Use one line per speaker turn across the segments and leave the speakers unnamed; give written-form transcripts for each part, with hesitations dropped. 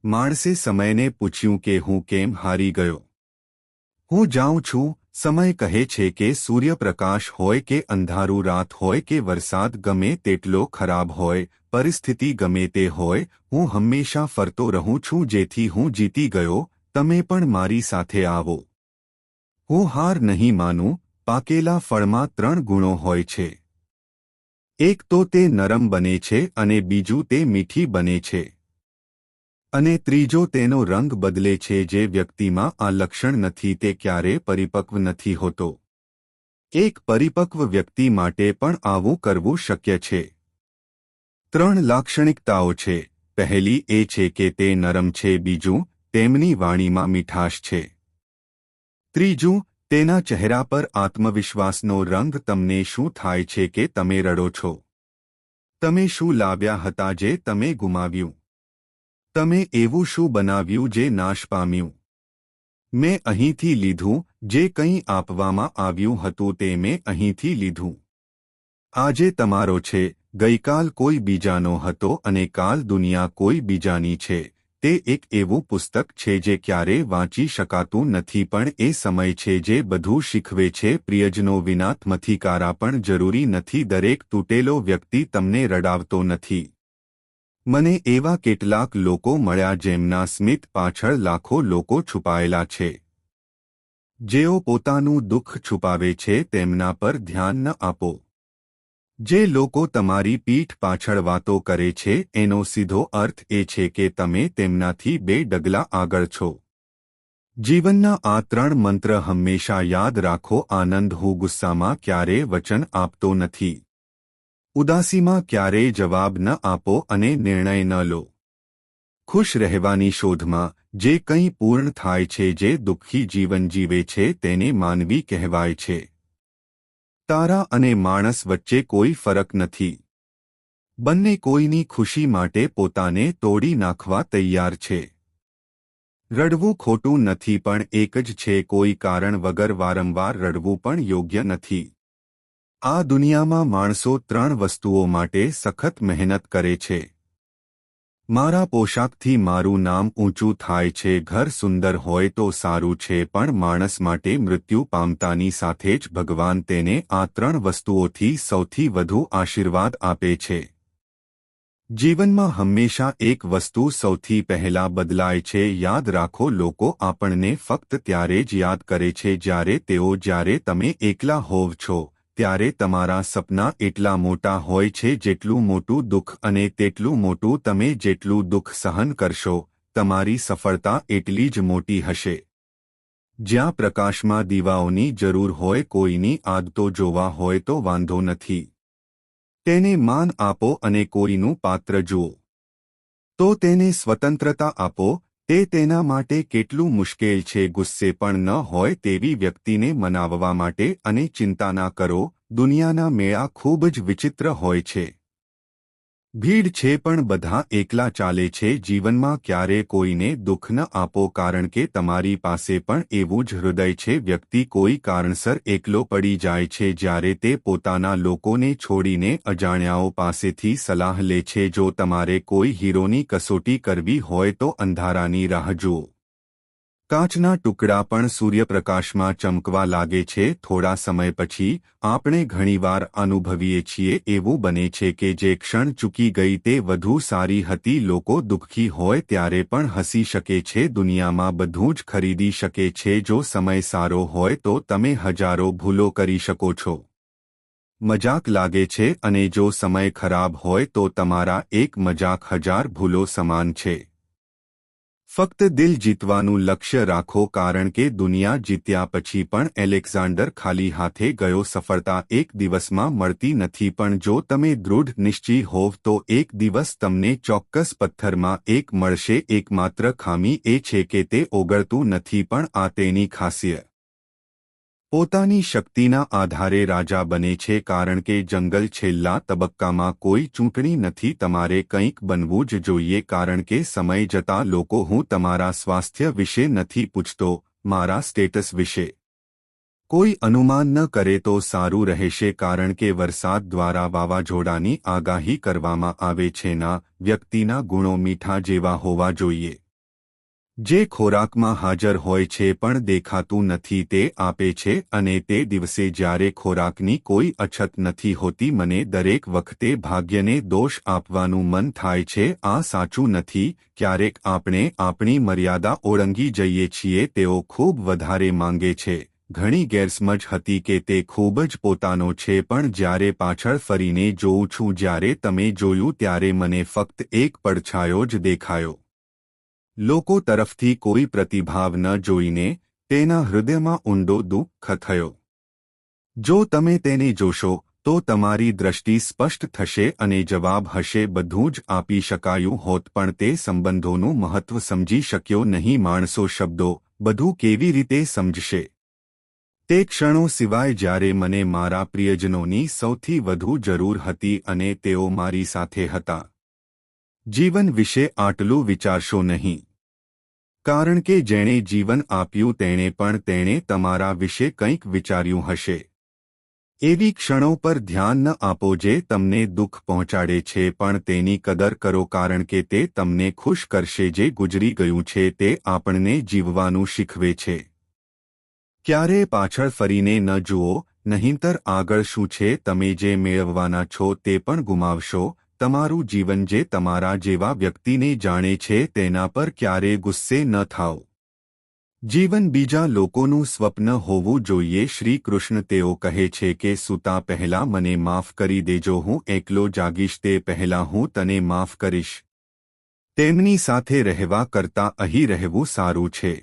માણસે સમયને પૂછ્યું કે હું કેમ હારી ગયો? હું જાઉં છું. સમય કહે છે કે સૂર્યપ્રકાશ હોય કે અંધારું, રાત હોય કે વરસાદ, ગમે તેટલો ખરાબ હોય, પરિસ્થિતિ ગમે તે હોય, હું હંમેશા ફરતો રહું છું જેથી હું જીતી ગયો. તમે પણ મારી સાથે આવો. હું હાર નહીં માનું. પાકેલા ફળમાં 3 ગુણો હોય છે. એક તો તે નરમ બને છે અને બીજું તે મીઠી બને છે અને ત્રીજો તેનો રંગ બદલે છે. જે વ્યક્તિમાં આ લક્ષણ નથી તે ક્યારે પરિપક્વ નથી હોતો. એક પરિપક્વ વ્યક્તિ માટે પણ આવું કરવું શક્ય છે. 3 લાક્ષણિકતાઓ છે. પહેલી એ છે કે તે નરમ છે. બીજું, તેમની વાણીમાં મીઠાશ છે. ત્રીજું, તેના ચહેરા પર આત્મવિશ્વાસનો રંગ. તમને શું થાય છે કે તમે રડો છો? તમે શું લાવ્યા હતા જે તમે ગુમાવ્યું? તમે એવું શું બનાવ્યું જે નાશ પામ્યું? મેં અહીંથી લીધું. જે કંઈ આપવામાં આવ્યું હતું તે મેં અહીંથી લીધું. આજે તમારો છે, ગઈકાલ કોઈ બીજાનો હતો અને કાલ દુનિયા કોઈ બીજાની છે. તે એક એવું પુસ્તક છે જે ક્યારેય વાંચી શકાતું નથી, પણ એ સમય છે જે બધું શીખવે છે. પ્રિયજનો વિના થમથીકારા પણ જરૂરી નથી. દરેક તૂટેલો વ્યક્તિ તમને રડાવતો નથી. મને એવા કેટલાક લોકો મળ્યા જેમના સ્મિત પાછળ લાખો લોકો છુપાયેલા છે. જેઓ પોતાનું દુઃખ છુપાવે છે તેમના પર ધ્યાન ન આપો. જે લોકો તમારી પીઠ પાછળ વાતો કરે છે એનો સીધો અર્થ એ છે કે તમે તેમનાથી 2 ડગલા આગળ છો. જીવનના આ 3 મંત્ર હંમેશા યાદ રાખો. આનંદ. હું ગુસ્સામાં ક્યારેય વચન આપતો નથી. ઉદાસીમાં ક્યારેય જવાબ ન આપો અને નિર્ણય ન લો. ખુશ રહેવાની શોધમાં જે કંઈ પૂર્ણ થાય છે, જે દુઃખી જીવન જીવે છે તેને માનવી કહેવાય છે. તારા અને માણસ વચ્ચે કોઈ ફરક નથી. બંને કોઈની ખુશી માટે પોતાને તોડી નાખવા તૈયાર છે. રડવું ખોટું નથી પણ એક જ છે. કોઈ કારણ વગર વારંવાર રડવું પણ યોગ્ય નથી. આ દુનિયામાં માણસો 3 વસ્તુઓ માટે સખત મહેનત કરે છે. મારા પોશાકથી મારું નામ ઊંચું થાય છે. ઘર સુંદર હોય તો સારું છે, પણ માણસ માટે મૃત્યુ પામતાની સાથે જ ભગવાન તેને આ 3 વસ્તુઓથી સૌથી વધુ આશીર્વાદ આપે છે. જીવનમાં હંમેશા એક વસ્તુ સૌથી પહેલા બદલાય છે. યાદ રાખો, લોકો આપણને ફક્ત ત્યારે જ યાદ કરે છે જ્યારે તમે એકલા હોવ છો. ત્યારે તમારા સપના એટલા મોટા હોય છે જેટલું મોટું દુઃખ, અને તેટલું મોટું તમે જેટલું દુઃખ સહન કરશો, તમારી સફળતા એટલી જ મોટી હશે. જ્યાં પ્રકાશમાં દીવાઓની જરૂર હોય, કોઈની આદતો જોવા હોય તો વાંધો નથી. તેને માન આપો અને કોઈનું પાત્ર જુઓ તો તેને સ્વતંત્રતા આપો. તે તેના માટે કેટલું મુશ્કેલ છે. ગુસ્સે પણ ન હોય તેવી વ્યક્તિને મનાવવા માટે અને ચિંતા ના કરો. દુનિયાના મેળા ખૂબ જ વિચિત્ર હોય છે. ભીડ છે પણ બધા એકલા ચાલે છે. જીવનમાં ક્યારે કોઈને દુઃખ ન આપો, કારણ કે તમારી પાસે પણ એવું જ હૃદય છે. વ્યક્તિ કોઈ કારણસર એકલો પડી જાય છે જ્યારે તે પોતાના લોકોને છોડીને અજાણ્યાઓ પાસેથી સલાહ લે છે. જો તમારે કોઈ હીરોની કસોટી કરવી હોય તો અંધારાની રાહ જુઓ. કાચના ટુકડા પણ સૂર્યપ્રકાશમાં ચમકવા લાગે છે. થોડા સમય પછી આપણે ઘણીવાર અનુભવીએ છીએ એવું બને છે કે જે ક્ષણ ચૂકી ગઈ તે વધુ સારી હતી. લોકો દુઃખી હોય ત્યારે પણ હસી શકે છે. દુનિયામાં બધું જ ખરીદી શકે છે. જો સમય સારો હોય તો તમે હજારો ભૂલો કરી શકો છો. મજાક લાગે છે, અને જો સમય ખરાબ હોય તો તમારા એક મજાક 1000 ભૂલો સમાન છે. ફક્ત દિલ જીતવાનું લક્ષ્ય રાખો, કારણ કે દુનિયા જીત્યા પછી પણ એલેક્ઝાન્ડર ખાલી હાથે ગયો. સફળતા એક દિવસમાં મળતી નથી, પણ જો તમે દૃઢ નિશ્ચયી હોવ તો એક દિવસ તમને ચોક્કસ પથ્થરમાં એક મળશે. એકમાત્ર ખામી એ છે કે તે ઓગળતું નથી, પણ આ તેની ખાસિયત. પોતાની શક્તિના આધારે રાજા બને છે, કારણ કે જંગલ છેલ્લા તબક્કામાં કોઈ ચૂંટણી નથી. તમારે કંઈક બનવું જ જોઈએ, કારણ કે સમય જતાં લોકો હું તમારા સ્વાસ્થ્ય વિશે નથી પૂછતો, મારા સ્ટેટસ વિશે. કોઈ અનુમાન ન કરે તો સારું રહેશે, કારણ કે વરસાદ દ્વારા વાવાઝોડાની આગાહી કરવામાં આવે છે. ના વ્યક્તિના ગુણો મીઠા જેવા હોવા જોઈએ. જે ખોરાકમાં હાજર હોય છે પણ દેખાતું નથી તે આપે છે અને તે દિવસે જ્યારે ખોરાકની કોઈ અછત નથી હોતી મને દરેક વખતે ભાગ્યને દોષ આપવાનું મન થાય છે આ સાચું નથી ક્યારેક આપણે આપણી મર્યાદા ઓળંગી જઈએ છીએ તેઓ ખૂબ વધારે માંગે છે ઘણી ગેરસમજ હતી કે તે ખૂબ જ પોતાનો છે પણ જ્યારે પાછળ ફરીને જોઉં છું જ્યારે તમે જોયું ત્યારે મને ફક્ત એક પડછાયો જ દેખાયો લોકો તરફથી કોઈ પ્રતિભાવ ન જોઈને તેના હૃદયમાં ઊંડો દુઃખ થયો જો તમે તેને જોશો તો તમારી દ્રષ્ટિ સ્પષ્ટ થશે અને જવાબ હશે બધું જ આપી શકાયું હોત પણ તે સંબંધોનું મહત્વ સમજી શક્યો નહીં માણસો શબ્દો બધું કેવી રીતે સમજશે તે ક્ષણો સિવાય જ્યારે મને મારા પ્રિયજનોની સૌથી વધુ જરૂર હતી અને તેઓ મારી સાથે હતા જીવન વિશે આટલું વિચારશો નહીં કારણ કે જેણે જીવન આપ્યું તેણે તમારા વિશે કંઈક વિચાર્યું હશે એવી ક્ષણો પર ધ્યાન ન આપો જે તમને દુઃખ પહોંચાડે છે પણ તેની કદર કરો કારણ કે તે તમને ખુશ કરશે જે ગુજરી ગયું છે તે આપણને જીવવાનું શીખવે છે ક્યારે પાછળ ફરીને ન જુઓ નહીંતર આગળ શું છે તમે જે મેળવવાના છો તે પણ ગુમાવશો તમારું જીવન જે તમારા જેવા વ્યક્તિને જાણે છે તેના પર ક્યારે ગુસ્સે ન થાઓ જીવન બીજા લોકોનું સ્વપ્ન હોવું જોઈએ શ્રી કૃષ્ણ તેઓ કહે છે કે સૂતા પહેલા મને માફ કરી દેજો હું એકલો જાગીશ તે પહેલા હું તને માફ કરીશ તેમની સાથે રહેવા કરતાં અહીં રહેવું સારું છે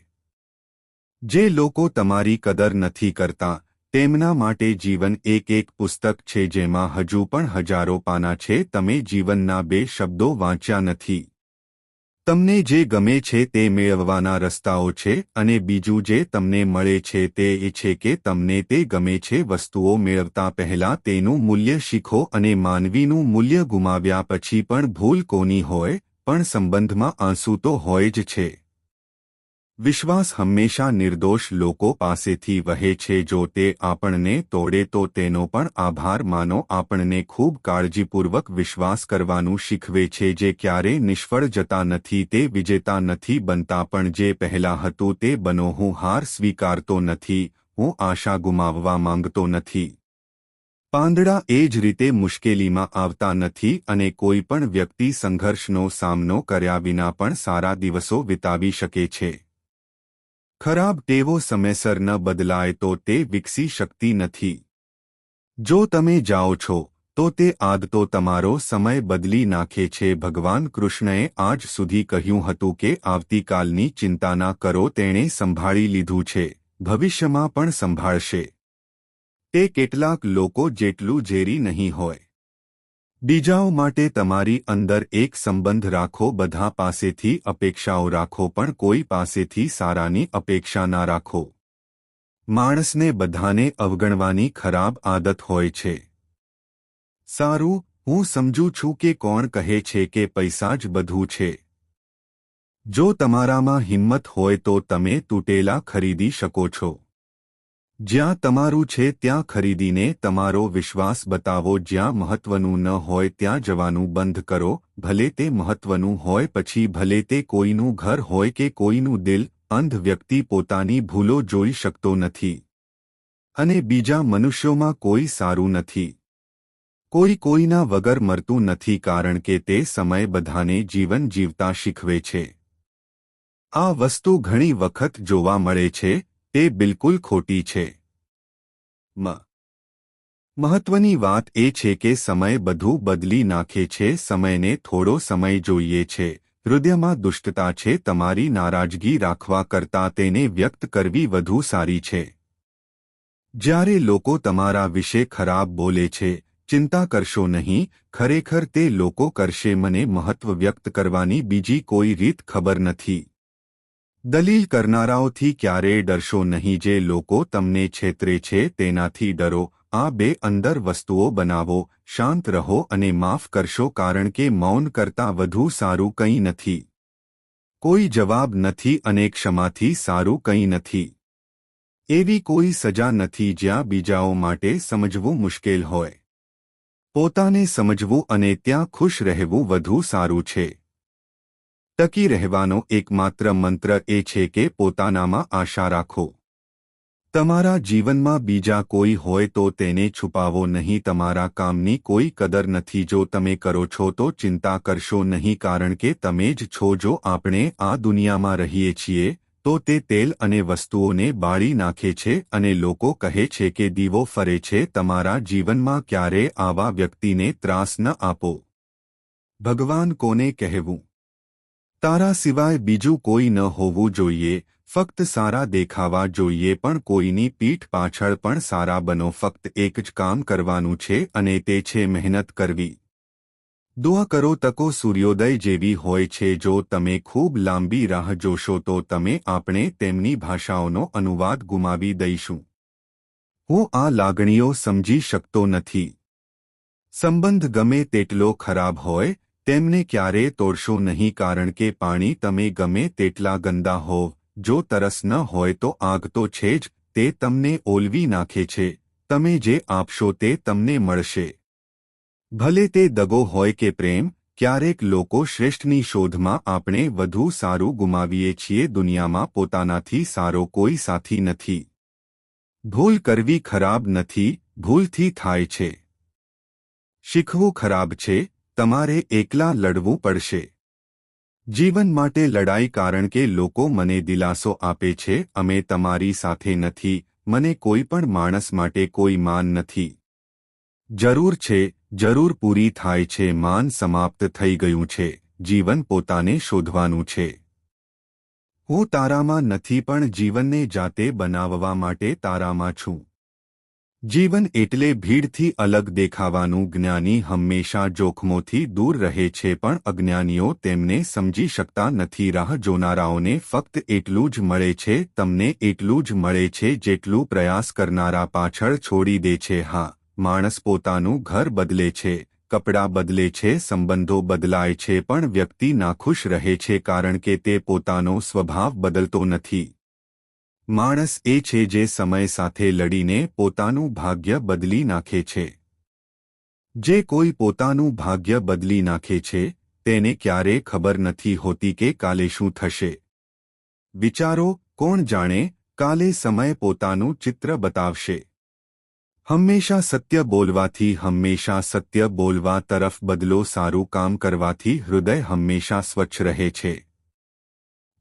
જે લોકો તમારી કદર નથી કરતા તેમના માટે જીવન એક પુસ્તક છે જેમાં હજુ પણ હજારો પાના છે તમે જીવનના બે શબ્દો વાંચ્યા નથી તમને જે ગમે છે તે મેળવવાના રસ્તાઓ છે અને બીજું જે તમને મળે છે તે એ છે કે તમને તે ગમે છે વસ્તુઓ મેળવતા પહેલા તેનું મૂલ્ય શીખો અને માનવીનું મૂલ્ય ગુમાવ્યા પછી પણ ભૂલ કોની હોય પણ સંબંધમાં આંસુ તો હોય જ છે વિશ્વાસ હંમેશા નિર્દોષ લોકો પાસેથી વહે છે જો તે આપણને તોડે તો તેનો પણ આભાર માનો આપણને ખૂબ કાળજીપૂર્વક વિશ્વાસ કરવાનું શીખવે છે જે ક્યારેય નિષ્ફળ જતા નથી તે વિજેતા નથી બનતા પણ જે પહેલા હતું તે બનો હું હાર સ્વીકારતો નથી હું આશા ગુમાવવા માંગતો નથી પાંદડા એ જ રીતે મુશ્કેલીમાં આવતા નથી અને કોઈ પણ વ્યક્તિ સંઘર્ષનો સામનો કર્યા વિના પણ સારા દિવસો વિતાવી શકે છે ખરાબ ટેવો સમયસર ન બદલાય તો તે વિકસી શકતી નથી જો તમે જાઓ છો તો તે આદતો તમારો સમય બદલી નાખે છે ભગવાન કૃષ્ણએ આજ સુધી કહ્યું હતું કે આવતીકાલની ચિંતા ના કરો તેણે સંભાળી લીધું છે ભવિષ્યમાં પણ સંભાળશે તે કેટલાક લોકો જેટલું ઝેરી નહીં હોય બીજાઓ માટે તમારી અંદર એક સંબંધ રાખો બધા પાસેથી અપેક્ષાઓ રાખો પણ કોઈ પાસેથી સારાની અપેક્ષા ના રાખો માણસને બધાને અવગણવાની ખરાબ આદત હોય છે સારું હું સમજું છું કે કોણ કહે છે કે પૈસા જ બધું છે જો તમારામાં હિંમત હોય તો તમે તૂટેલા ખરીદી શકો છો જ્યાં તમારું છે ત્યાં ખરીદીને તમારો વિશ્વાસ બતાવો જ્યાં મહત્વનું ન હોય ત્યાં જવાનું બંધ કરો ભલે તે મહત્વનું હોય પછી ભલે તે કોઈનું ઘર હોય કે કોઈનું દિલ અંધ વ્યક્તિ પોતાની ભૂલો જોઈ શકતો નથી અને બીજા મનુષ્યોમાં કોઈ સારું નથી કોઈ કોઈના વગર મરતું નથી કારણ કે તે સમય બધાને જીવન જીવતા શીખવે છે આ વસ્તુ ઘણી વખત જોવા મળે છે તે બિલકુલ ખોટી છે મહત્વની વાત એ છે કે સમય બધું બદલી નાખે છે સમયને થોડો સમય જોઈએ છે હૃદયમાં દુષ્ટતા છે તમારી નારાજગી રાખવા કરતાં તેને વ્યક્ત કરવી વધુ સારી છે જ્યારે લોકો તમારા વિશે ખરાબ બોલે છે ચિંતા કરશો નહીં ખરેખર તે લોકો કરશે મને મહત્વ વ્યક્ત કરવાની બીજી કોઈ રીત ખબર નથી દલીલ કરનારાઓથી ક્યારેય ડરશો નહીં જે લોકો તમને છેતરે છે તેનાથી ડરો આ બે અંદર વસ્તુઓ બનાવો શાંત રહો અને માફ કરશો કારણ કે મૌન કરતાં વધુ સારું કંઈ નથી કોઈ જવાબ નથી અને ક્ષમાથી સારું કંઈ નથી એવી કોઈ સજા નથી જ્યાં બીજાઓ માટે સમજવું મુશ્કેલ હોય પોતાને સમજવું અને ત્યાં ખુશ રહેવું વધુ સારું છે ટકી રહેવાનો એકમાત્ર મંત્ર એ છે કે પોતાનામાં આશા રાખો. તમારા જીવનમાં બીજા કોઈ હોય તો તેને છુપાવો નહીં. તમારા કામની કોઈ કદર નથી. જો તમે કરો છો તો ચિંતા કરશો નહીં, કારણ કે તમે જ છો. જો આપણે આ દુનિયામાં રહીએ છીએ તો તે તેલ અને વસ્તુઓને બાળી નાખે છે અને લોકો કહે છે કે દીવો ફરે છે. તમારા જીવનમાં ક્યારે આવા વ્યક્તિને ત્રાસ ન આપો. ભગવાન કોને કહેવું? તારા સિવાય બીજું કોઈ ન હોવું જોઈએ. ફક્ત સારા દેખાવા જોઈએ, પણ કોઈની પીઠ પાછળ પણ સારા બનો. ફક્ત એક જ કામ કરવાનું છે અને તે છે મહેનત કરવી. દુઆ કરો. તકો સૂર્યોદય જેવી હોય છે. જો તમે ખૂબ લાંબી રાહ જોશો તો આપણે તેમની ભાષાઓનો અનુવાદ ગુમાવી દઈશું. હું આ લાગણીઓ સમજી શકતો નથી. સંબંધ ગમે તેટલો ખરાબ હોય તેમને ક્યારેય તોડશો નહીં, કારણ કે પાણી તમે ગમે તેટલા ગંદા હોવ, જો તરસ ન હોય તો આગ તો છે જ. તે તમને ઓલવી નાખે છે. તમે જે આપશો તે તમને મળશે. ભલે તે દગો હોય કે પ્રેમ. ક્યારેક લોકો શ્રેષ્ઠની શોધમાં આપણે વધુ સારું ગુમાવીએ છીએ. દુનિયામાં પોતાનાથી સારો કોઈ સાથી નથી. ભૂલ કરવી ખરાબ નથી, ભૂલથી થાય છે. શીખવું ખરાબ છે. તમારે એકલા લડવું પડશે. જીવન માટે લડાઈ, કારણ કે લોકો મને દિલાસો આપે છે, અમે તમારી સાથે નથી. મને કોઈ પણ માણસ માટે કોઈ માન નથી. જરૂર છે, જરૂર પૂરી થાય છે. માન સમાપ્ત થઈ ગયું છે. જીવન પોતાને શોધવાનું છે. હું તારામાં નથી, પણ જીવનને જાતે બનાવવા માટે તારામાં છું. જીવન એટલે ભીડથી અલગ દેખાવાનું. જ્ઞાની હંમેશા જોખમોથી દૂર રહે છે, પણ અજ્ઞાનીઓ તેમને સમજી શકતા નથી. રાહ જોનારાઓને ફક્ત એટલું જ મળે છે. તમને એટલું જ મળે છે જેટલું પ્રયાસ કરનારા પાછળ છોડી દે છે. હા, માણસ પોતાનું ઘર બદલે છે, કપડાં બદલે છે, સંબંધો બદલાય છે, પણ વ્યક્તિ નાખુશ રહે છે કારણ કે તે પોતાનો સ્વભાવ બદલતો નથી. માણસ એ છે જે સમય સાથે લડીને પોતાનું ભાગ્ય બદલી નાખે છે. જે કોઈ પોતાનું ભાગ્ય બદલી નાખે છે તેને ક્યારે ખબર નથી હોતી કે કાલે શું થશે. વિચારો, કોણ જાણે, કાલે સમય પોતાનું ચિત્ર બતાવશે. હંમેશા સત્ય બોલવાથી, હંમેશા સત્ય બોલવા તરફ બદલો. સારું કામ કરવાથી હૃદય હંમેશા સ્વચ્છ રહે છે.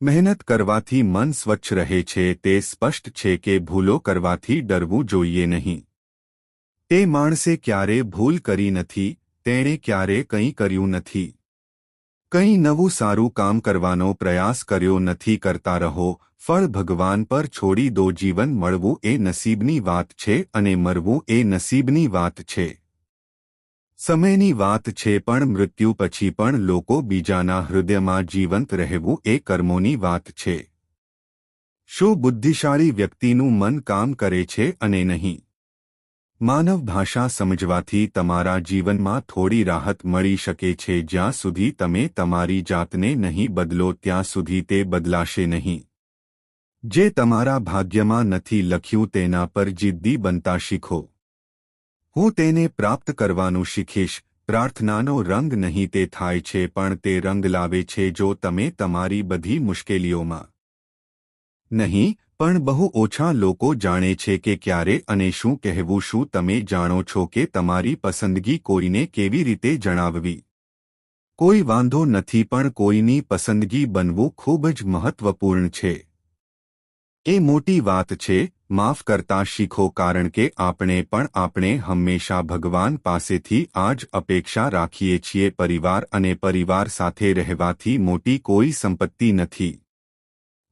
મહેનત કરવાથી મન સ્વચ્છ રહે છે. તે સ્પષ્ટ છે કે ભૂલો કરવાથી ડરવું જોઈએ નહીં. તે માણસે ક્યારે ભૂલ કરી નથી, તેણે ક્યારે કંઈ કર્યું નથી. કંઈ નવું સારું કામ કરવાનો પ્રયાસ કર્યો નથી. કરતા રહો. ફળ ભગવાન પર છોડી દો. જીવન મળવું એ નસીબની વાત છે અને મરવું એ નસીબની વાત છે. સમયની વાત છે, પણ મૃત્યુ પછી પણ લોકો બીજાના હૃદયમાં જીવંત રહેવું એ કર્મોની વાત છે. શું બુદ્ધિશાળી વ્યક્તિનું મન કામ કરે છે અને નહીં? માનવ ભાષા સમજવાથી તમારા જીવનમાં થોડી રાહત મળી શકે છે. જ્યાં સુધી તમે તમારી જાતને નહીં બદલો ત્યાં સુધી તે બદલાશે નહીં. જે તમારા ભાગ્યમાં નથી લખ્યું તેના પર જિદ્દી બનતા શીખો. હું તેને પ્રાપ્ત કરવાનું શીખીશ. પ્રાર્થનાનો રંગ નહીં તે થાય છે, પણ તે રંગ લાવે છે જો તમે તમારી બધી મુશ્કેલીઓમાં નહીં. પણ બહુ ઓછા લોકો જાણે છે કે ક્યારે અને શું કહેવું. શું તમે જાણો છો કે તમારી પસંદગી કોઈને કેવી રીતે જણાવવી? કોઈ વાંધો નથી, પણ કોઈની પસંદગી બનવું ખૂબ જ મહત્વપૂર્ણ છે. એ મોટી વાત છે. માફ કરતા શીખો, કારણ કે આપણે હંમેશા ભગવાન પાસેથી આ જ અપેક્ષા રાખીએ છીએ. પરિવાર અને પરિવાર સાથે રહેવાથી મોટી કોઈ સંપત્તિ નથી.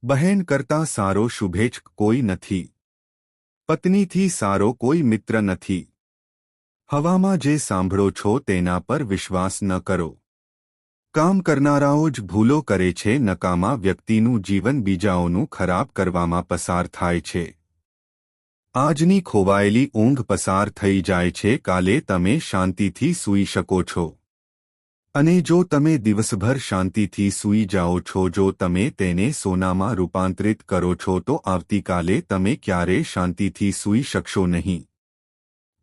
બહેન કરતાં સારો શુભેચ્છક કોઈ નથી. પત્નીથી સારો કોઈ મિત્ર નથી. હવામાં જે સાંભળો છો તેના પર વિશ્વાસ ન કરો. કામ કરનારાઓ જ ભૂલો કરે છે. નકામા વ્યક્તિનું જીવન બીજાઓનું ખરાબ કરવામાં પસાર થાય છે. આજની ખોવાયેલી ઊંઘ પસાર થઈ જાય છે. કાલે તમે શાંતિથી સૂઈ શકો છો. અને જો તમે દિવસભર શાંતિથી સૂઈ જાઓ છો, જો તમે તેને સોનામાં રૂપાંતરિત કરો છો, તો આવતીકાલે તમે ક્યારેય શાંતિથી સૂઈ શકશો નહીં.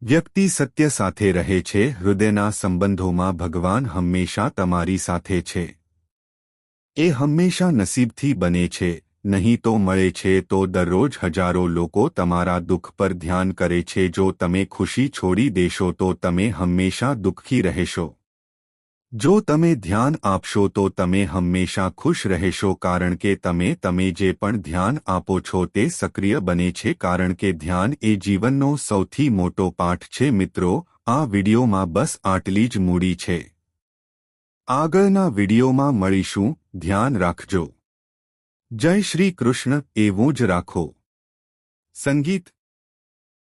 વ્યક્તિ સત્ય સાથે રહે છે. હૃદયના સંબંધોમાં ભગવાન હંમેશા તમારી સાથે છે. એ હંમેશા નસીબથી બને છે, નહીં તો મળે છે. તો દરરોજ હજારો લોકો તમારા દુઃખ પર ધ્યાન કરે છે. જો તમે ખુશી છોડી દેશો તો તમે હંમેશા દુઃખી રહેશો. જો તમે ધ્યાન આપશો તો તમે હંમેશા ખુશ રહેશો, કારણ કે તમે જે પણ ધ્યાન આપો છો તે સક્રિય બને છે, કારણ કે ધ્યાન એ જીવનનો સૌથી મોટો પાઠ છે. મિત્રો, આ વિડિયોમાં બસ આટલી જ મૂડી છે. આગળના વિડિયોમાં મળીશું. ધ્યાન રાખજો. જય શ્રી કૃષ્ણ. એવું જ રાખો. સંગીત.